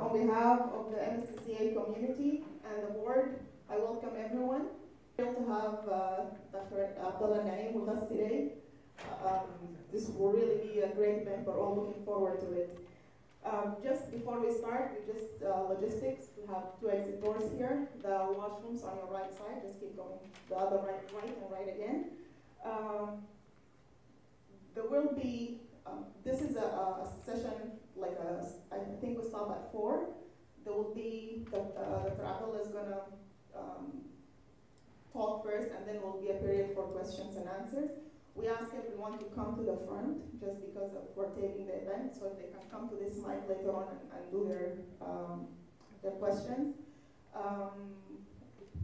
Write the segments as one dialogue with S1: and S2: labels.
S1: On behalf of the Mississauga community and the board, I welcome everyone. Thrilled to have Dr. Abdullahi with us today. This will really be a great event. We're all looking forward to it. Just before we start, logistics. We have two exit doors here. The washrooms on your right side. Just keep going. The other right and right again. There will be. This is a session, I think we start at 4. There will be, Dr. Abdullah is going to talk first, and then there will be a period for questions and answers. We ask everyone to come to the front, just because we're taping the event, so if they can come to this mic later on and do their questions.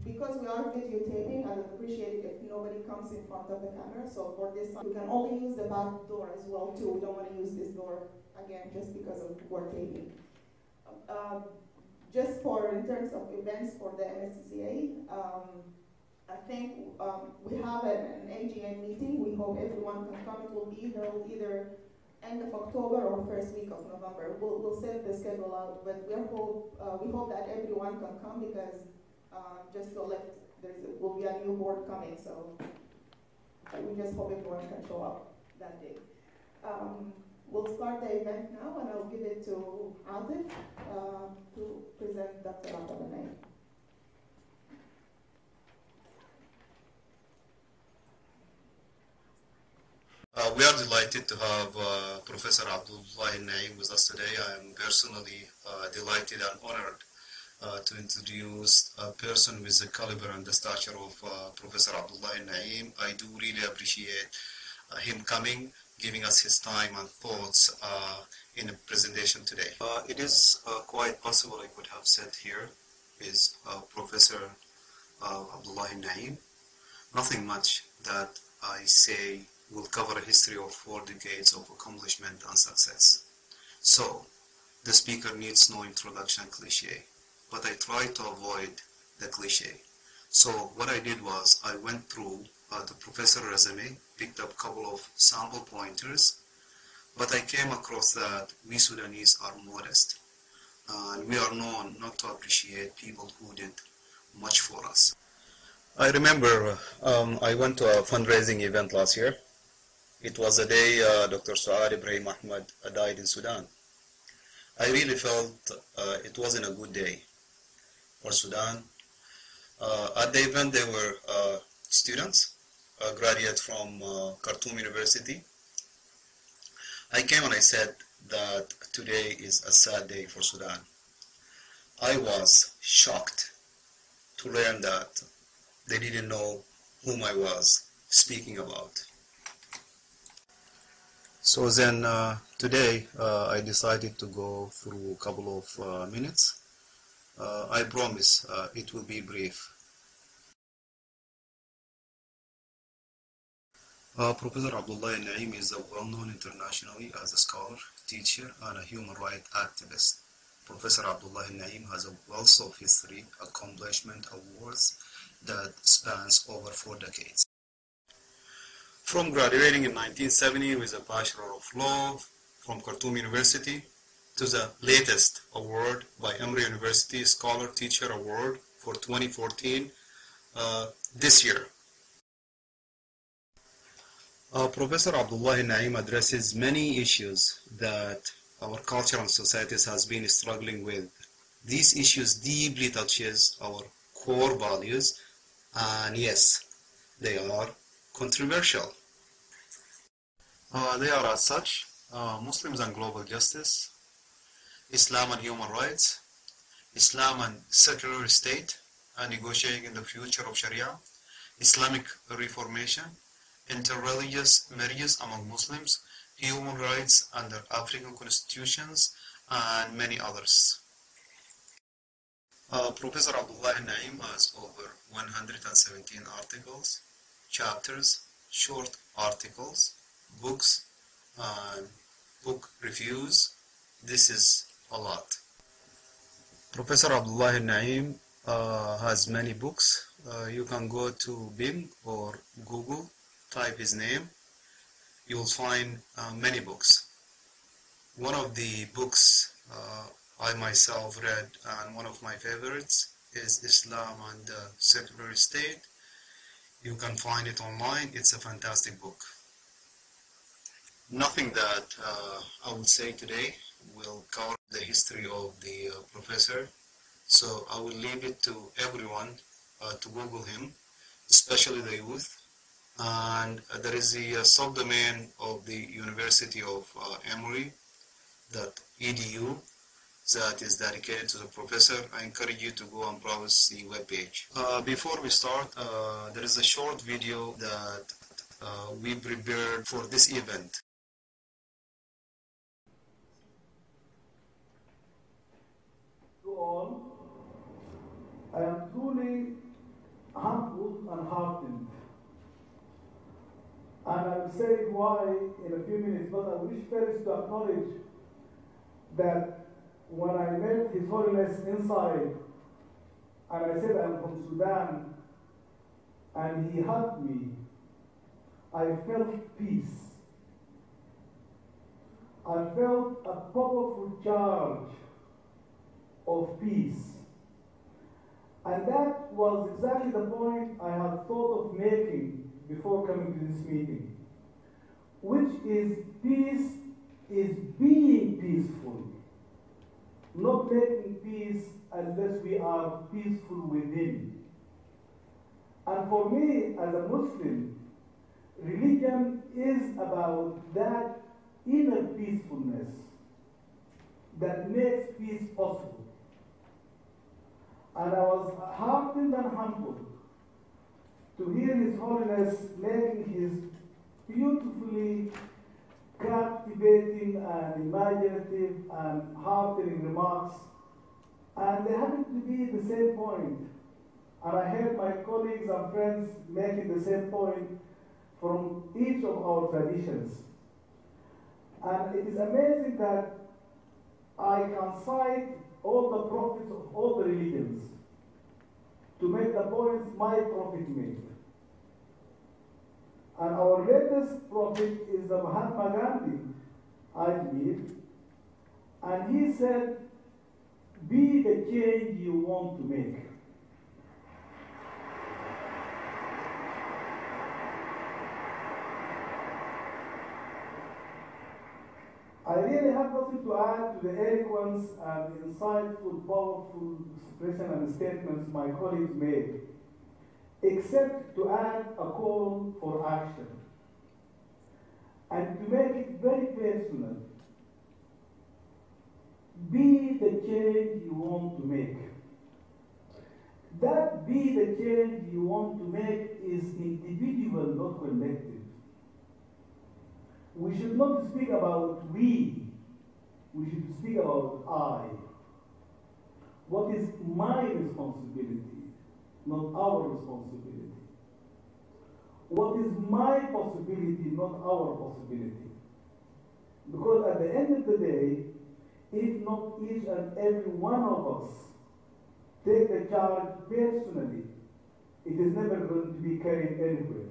S1: Because we are videotaping, I would appreciate it if nobody comes in front of the camera. So for this, you can only use the back door as well too. We don't want to use this door again just because of we're taping. Just in terms of events for the MSCCA, I think we have an AGM meeting. We hope everyone can come. It will be held either end of October or first week of November. We'll set the schedule out, but we hope that everyone can come because. Just to let, there will be a new board coming, so we just hope everyone can show up that day. We'll start the event now, and I'll give it to Ahmed to present Dr. Abdullahi.
S2: We are delighted to have Professor Abdullahi Naim with us today. I am personally delighted and honored to introduce a person with the caliber and the stature of Professor Abdullahi Naim. I do really appreciate him coming, giving us his time and thoughts in a presentation today. It is quite possible I could have said here is Professor Abdullahi Naim. Nothing much that I say will cover a history of 4 decades of accomplishment and success. So, the speaker needs no introduction cliche. But I try to avoid the cliche. So what I did was I went through the professor resume, picked up a couple of sample pointers, but I came across that we Sudanese are modest. And we are known not to appreciate people who did much for us. I remember I went to a fundraising event last year. It was the day Dr. Suad Ibrahim Ahmed died in Sudan. I really felt it wasn't a good day for Sudan. At the event there were students, graduates from Khartoum University. I came and I said that today is a sad day for Sudan. I was shocked to learn that they didn't know whom I was speaking about. So then today I decided to go through a couple of minutes. I promise it will be brief. Professor Abdullahi Naim is well known internationally as a scholar, teacher, and a human rights activist. Professor Abdullahi Naim has a wealth of history, accomplishment, awards that spans over 4 decades. From graduating in 1970 with a Bachelor of Law from Khartoum University to the latest award by Emory University Scholar Teacher Award for 2014 this year. Professor Abdullahi Naim addresses many issues that our culture and societies has been struggling with. These issues deeply touches our core values, and yes, they are controversial. They are as such, Muslims and global justice, Islam and human rights, Islam and secular state, negotiating the future of Sharia, Islamic reformation, interreligious marriages among Muslims, human rights under African constitutions, and many others. Professor Abdullahi Naim has over 117 articles, chapters, short articles, books, and book reviews. This is a lot. Professor Abdullahi Naim has many books. You can go to Bing or Google, type his name. You will find many books. One of the books I myself read, and one of my favorites, is Islam and the Secular State. You can find it online. It's a fantastic book. Nothing that I would say today will cover the history of the professor, so I will leave it to everyone to Google him, especially the youth. And there is the subdomain of the University of Emory, that edu, that is dedicated to the professor. I encourage you to go and browse the webpage. Before we start, there is a short video that we prepared for this event.
S3: To all, I am truly humbled and heartened. And I will say why in a few minutes, but I wish first to acknowledge that when I met His Holiness inside, and I said I'm from Sudan, and he hugged me, I felt peace. I felt a powerful charge of peace. And that was exactly the point I had thought of making before coming to this meeting, which is peace is being peaceful, not making peace unless we are peaceful within. And for me, as a Muslim, religion is about that inner peacefulness that makes peace possible. And I was heartened and humbled to hear His Holiness making his beautifully captivating and imaginative and heartening remarks, and they happen to be the same point. And I heard my colleagues and friends making the same point from each of our traditions. And it is amazing that I can cite all the prophets of all the religions to make the points my prophet made. And our latest prophet is the Mahatma Gandhi, I believe, and he said, be the change you want to make. I really have nothing to add to the eloquence and insightful, powerful expression and statements my colleagues made, except to add a call for action and to make it very personal. Be the change you want to make. That be the change you want to make is individual, not collective. We should not speak about we should speak about I. What is my responsibility, not our responsibility? What is my possibility, not our possibility? Because at the end of the day, if not each and every one of us take the charge personally, it is never going to be carried anywhere.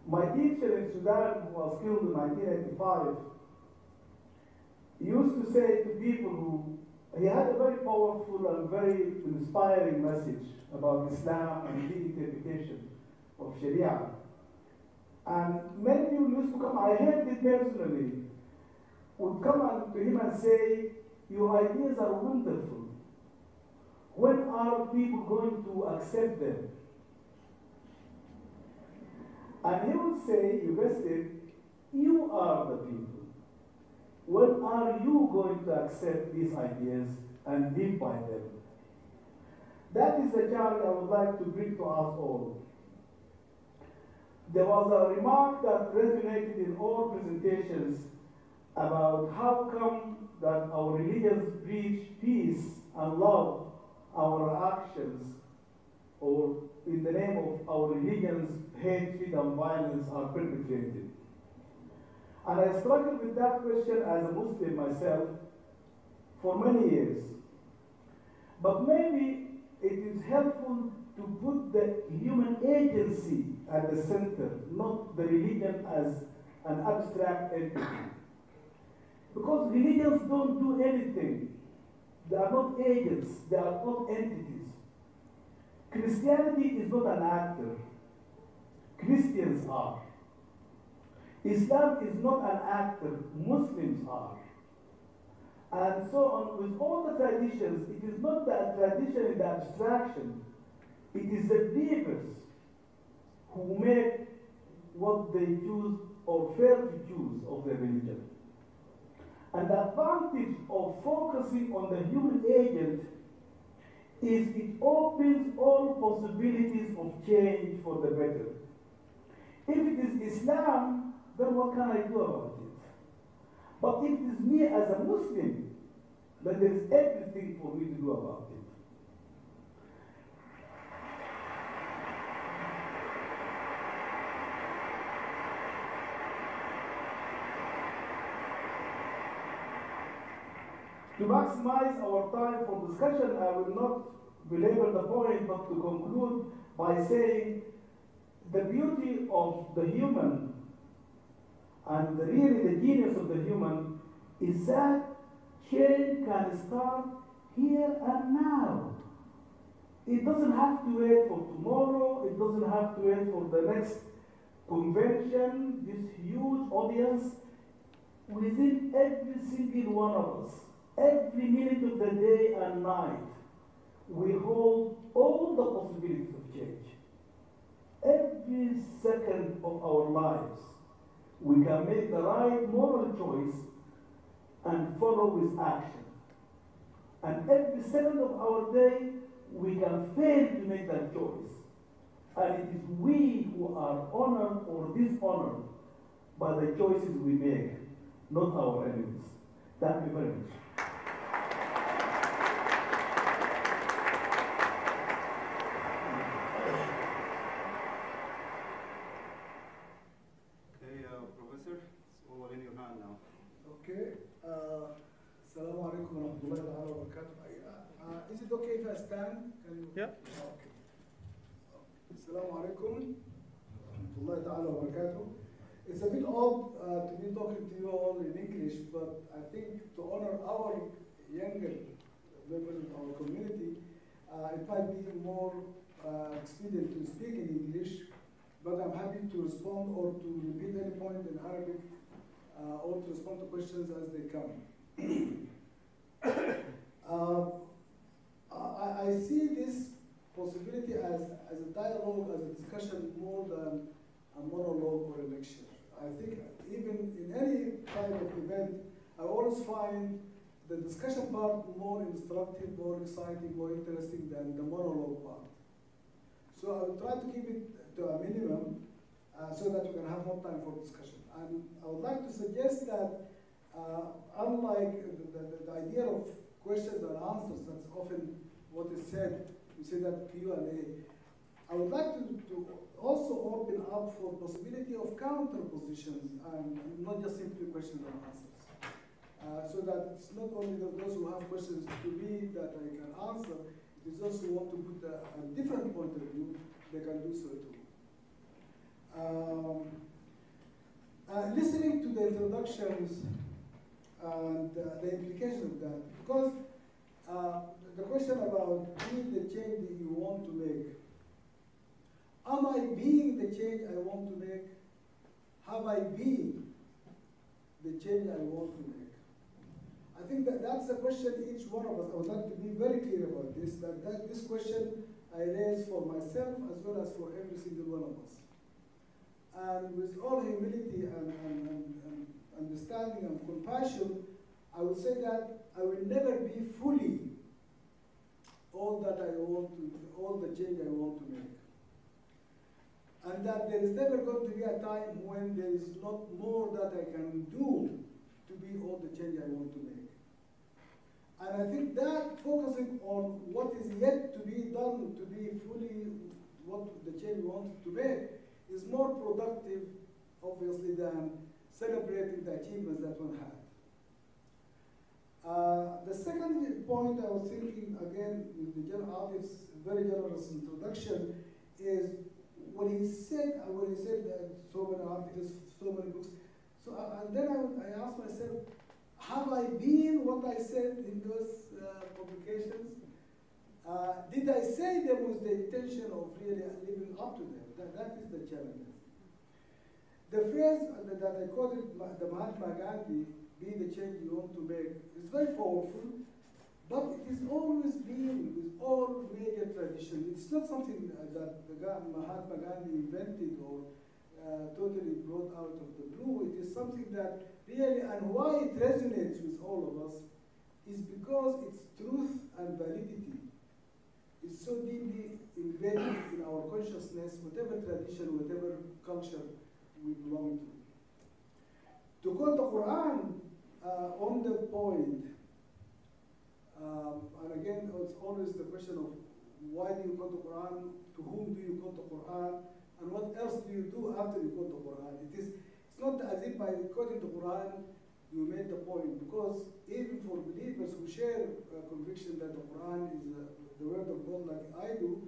S3: My teacher in Sudan, who was killed in 1985, used to say to people who, he had a very powerful and very inspiring message about Islam and the interpretation of Sharia. And many people used to come, I heard it personally, would come to him and say, your ideas are wonderful. When are people going to accept them? And he would say, you guessed it, you are the people. When are you going to accept these ideas and live by them. That is the challenge I would like to bring to us all. There was a remark that resonated in all presentations about how come that our religions preach peace and love, our actions, or in the name of our religions, hatred and violence are perpetrated. And I struggled with that question as a Muslim myself for many years. But maybe it is helpful to put the human agency at the center, not the religion as an abstract entity. Because religions don't do anything. They are not agents, they are not entities. Christianity is not an actor. Christians are. Islam is not an actor, Muslims are. And so on, with all the traditions, it is not the tradition in the abstraction, it is the believers who make what they choose or fail to choose of their religion. And the advantage of focusing on the human agent is it opens all possibilities of change for the better. If it is Islam, then what can I do about it? But if it is me as a Muslim, then there is everything for me to do about it. To maximize our time for discussion, I will not belabor the point, but to conclude by saying the beauty of the human and really the genius of the human is that change can start here and now. It doesn't have to wait for tomorrow, it doesn't have to wait for the next convention, this huge audience. Within every single one of us, every minute of the day and night, we hold all the possibilities of change. Every second of our lives, we can make the right moral choice and follow with action. And every second of our day, we can fail to make that choice. And it is we who are honored or dishonored by the choices we make, not our enemies. Thank you very much.
S2: Professor, it's all in your hand now.
S4: Okay. Assalamu alaikum wa rahmatullahi wa barakatuh. Is it okay if I stand? Can you?
S3: Yeah.
S4: Okay. Assalamu alaikum wa rahmatullahi wa barakatuh. It's a bit odd to be talking to you all in English, but I think to honor our younger members of our community, it might be more expedient to speak in English, but I'm happy to respond or to repeat any point in Arabic or to respond to questions as they come. I see this possibility as a dialogue, as a discussion more than a monologue or a lecture. I think even in any kind of event, I always find the discussion part more instructive, more exciting, more interesting than the monologue part. So I will try to keep it to a minimum so that we can have more time for discussion. And I would like to suggest that unlike the idea of questions and answers, that's often what is said, you say that Q&A, I would like to also open up for possibility of counter positions and not just simply questions and answers. So that it's not only those who have questions to me that I can answer, it is those who want to put a different point of view, they can do so too. Listening to the introductions and the implications of that, because the question about being the change that you want to make, am I being the change I want to make? Have I been the change I want to make? I think that's a question each one of us, I would like to be very clear about this, that this question I raise for myself as well as for every single one of us. And with all humility and understanding and compassion, I would say that I will never be fully all that I want to, all the change I want to make. And that there is never going to be a time when there is not more that I can do to be all the change I want to make. And I think that focusing on what is yet to be done to be fully what the change we want to make is more productive, obviously, than celebrating the achievements that one had. The second point I was thinking, again, with the general Abid's very generous introduction, is when he said that so many articles, so many books, so and then I asked myself, have I been what I said in those publications? Did I say them with the intention of really living up to them? That is the challenge. The phrase that I quoted, the Mahatma Gandhi, be the change you want to make, is very powerful, but it has always been with all major traditions. It's not something that Mahatma Gandhi invented or totally brought out of the blue. It is something that really, and why it resonates with all of us, is because its truth and validity is so deeply embedded in our consciousness, whatever tradition, whatever culture we belong to. To quote the Quran on the point, and again, it's always the question of why do you quote the Quran, to whom do you quote the Quran, and what else do you do after you quote the Quran? It's not as if by quoting the Quran you made the point, because even for believers who share a conviction that the Quran is the word of God like I do,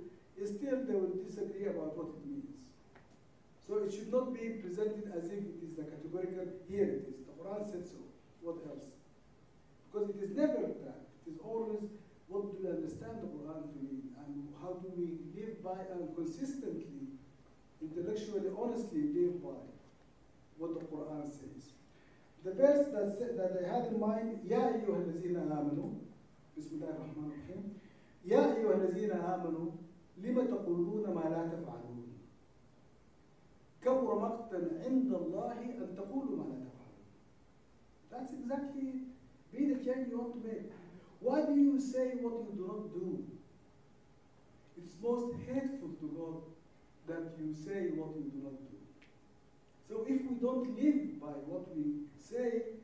S4: still they will disagree about what it means. So it should not be presented as if it is a categorical, here it is, the Quran said so, what else? Because it is never that. It is always, what do we understand the Quran to mean, and how do we live by and consistently, intellectually, honestly live by what the Quran says. The verse that I had in mind, Ya ayyuha allazina amanu, Bismillah ar-Rahman ar-Rahim, Ya ayyuha allazina amanu, lima taquluna ma la taf'alun. كبر مقتا عند الله أن تقولوا ما لا تفعلون. That's exactly be the change you want to make. Why do you say what you do not do? It's most hateful to God that you say what you do not do. So if we don't live by what we say,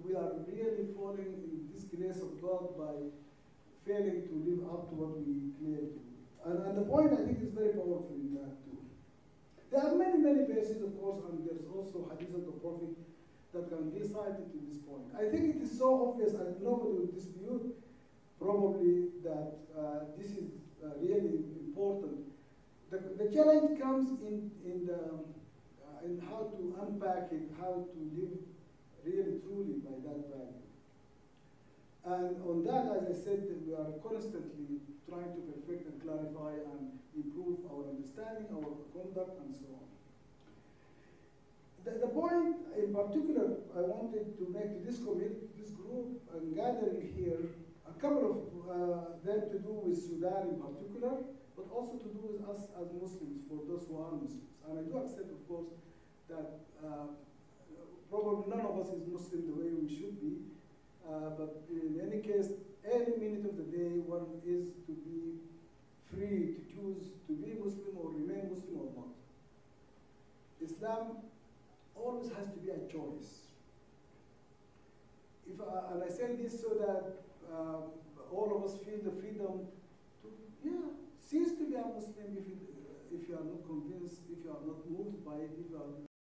S4: we are really falling in disgrace of God by failing to live up to what we claim to. And the point I think is very powerful in that too. There are many, many verses, of course, and there's also hadith of the Prophet that can be cited to this point. I think it is so obvious, and nobody will dispute probably that this is really important. The challenge comes in how to unpack it, how to live really truly by that value. And on that, as I said, we are constantly trying to perfect and clarify and improve our understanding, our conduct, and so on. The point in particular I wanted to make to this committee, this group, and gathering here, a couple of them to do with Sudan in particular, but also to do with us as Muslims, for those who are Muslims. And I do accept, of course, that probably none of us is Muslim the way we should be, but in any case, any minute of the day, one is to be free to choose to be Muslim or remain Muslim or not. Islam always has to be a choice. And I say this so that all of us feel the freedom to, cease to be a Muslim if you are not convinced, if you are not moved by it, if you are